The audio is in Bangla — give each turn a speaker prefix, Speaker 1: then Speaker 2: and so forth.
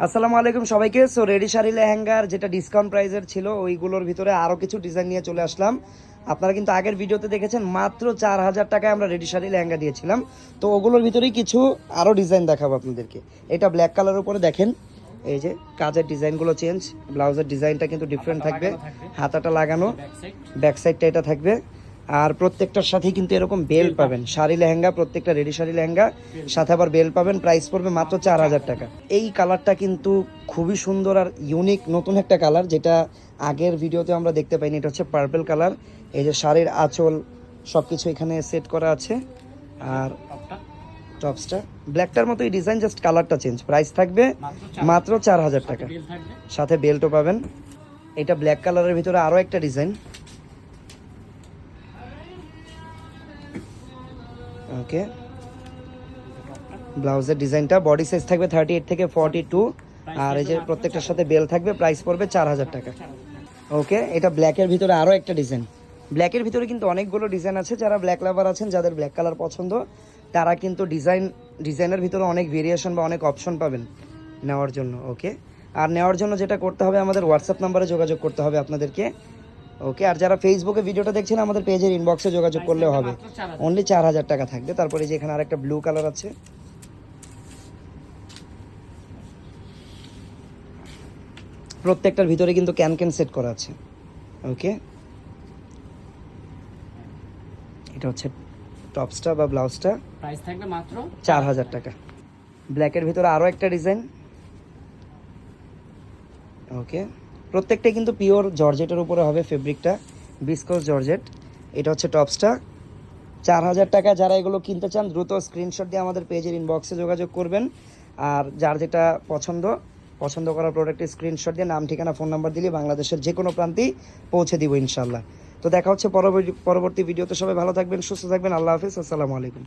Speaker 1: আসসালামু আলাইকুম সবাইকে। সো রেডি শাড়ি লেহেঙ্গার যেটা ডিসকাউন্ট প্রাইসের ছিল ওইগুলোর ভিতরে আরও কিছু ডিজাইন নিয়ে চলে আসলাম। আপনারা কিন্তু আগের ভিডিওতে দেখেছেন মাত্র 4,000 টাকায় আমরা রেডি শাড়ি লেহেঙ্গা দিয়েছিলাম। তো ওগুলোর ভিতরেই কিছু আরও ডিজাইন দেখাবো আপনাদেরকে। এটা ব্ল্যাক কালারের উপরে দেখেন, এই যে কাজের ডিজাইনগুলো চেঞ্জ, ব্লাউজের ডিজাইনটা কিন্তু ডিফারেন্ট থাকবে, হাতাটা লাগানো, ব্যাক সাইডটা এটা থাকবে। আর প্রত্যেকটার সাথেই কিন্তু এরকম বেল পাবেন, শাড়ি লেহেঙ্গা প্রত্যেকটা রেডি শাড়ি লেহেঙ্গা সাথে আবার বেল পাবেন। প্রাইস পড়বে মাত্র 4,000 টাকা। এই কালারটা কিন্তু খুবই সুন্দর আর ইউনিক নতুন একটা কালার, যেটা আগের ভিডিওতে আমরা দেখতে পাইনি। এটা হচ্ছে পার্পল কালার। এই যে শাড়ির আঁচল সব কিছু এখানে সেট করা আছে। আর টপসটা ব্ল্যাকটার মতো এই ডিজাইন, জাস্ট কালারটা চেঞ্জ। প্রাইস থাকবে মাত্র 4,000 টাকা, সাথে বেল্টও পাবেন। এটা ব্ল্যাক কালারের ভিতরে আরও একটা ডিজাইন। ওকে, ব্লাউজের ডিজাইনটা বডি সাইজ থাকবে 38 থেকে 42। আর এই যে প্রত্যেকটার সাথে বেল থাকবে। প্রাইস পড়বে 4,000 টাকা। ওকে, এটা ব্ল্যাকের ভিতরে আরও একটা ডিজাইন। ব্ল্যাকের ভিতরে কিন্তু অনেকগুলো ডিজাইন আছে। যারা ব্ল্যাক লাভার আছেন, যাদের ব্ল্যাক কালার পছন্দ, তারা কিন্তু ডিজাইনের ভিতরে অনেক ভেরিয়েশন বা অনেক অপশন পাবেন নেওয়ার জন্য। ওকে, আর নেওয়ার জন্য যেটা করতে হবে, আমাদের হোয়াটসঅ্যাপ নাম্বারে যোগাযোগ করতে হবে আপনাদেরকে। ওকে, আর যারা ফেসবুকে ভিডিওটা দেখছেন, আমাদের পেজের ইনবক্সে যোগাযোগ করলেও হবে। অনলি 4,000 টাকা থাকবে। তারপরে যে এখানে আরেকটা ব্লু কালার আছে, প্রত্যেকটার ভিতরে কিন্তু ক্যান সেট করা আছে। ওকে, এটা হচ্ছে টপসটা বা ব্লাউজটা।
Speaker 2: প্রাইস থাকবে মাত্র
Speaker 1: 4,000 টাকা। ব্ল্যাকের ভিতরে আরও একটা ডিজাইন। ওকে, প্রত্যেকটাই কিন্তু পিওর জর্জেটের উপরে হবে ফেব্রিকটা, বিস্কস জর্জেট। এটা হচ্ছে টপসটা, 4,000 টাকা। যারা এগুলো কিনতে চান দ্রুত স্ক্রিনশট দিয়ে আমাদের পেজের ইনবক্সে যোগাযোগ করবেন। আর যার যেটা পছন্দ করা প্রোডাক্টের স্ক্রিনশট দিয়ে নাম, ঠিকানা, ফোন নাম্বার দিলে বাংলাদেশের যে কোনো প্রান্তেই পৌঁছে দিব ইনশাল্লাহ। তো দেখা হচ্ছে পরবর্তী ভিডিওতে। সবাই ভালো থাকবেন, সুস্থ থাকবেন। আল্লাহ হাফিজ, আসসালামু আলাইকুম।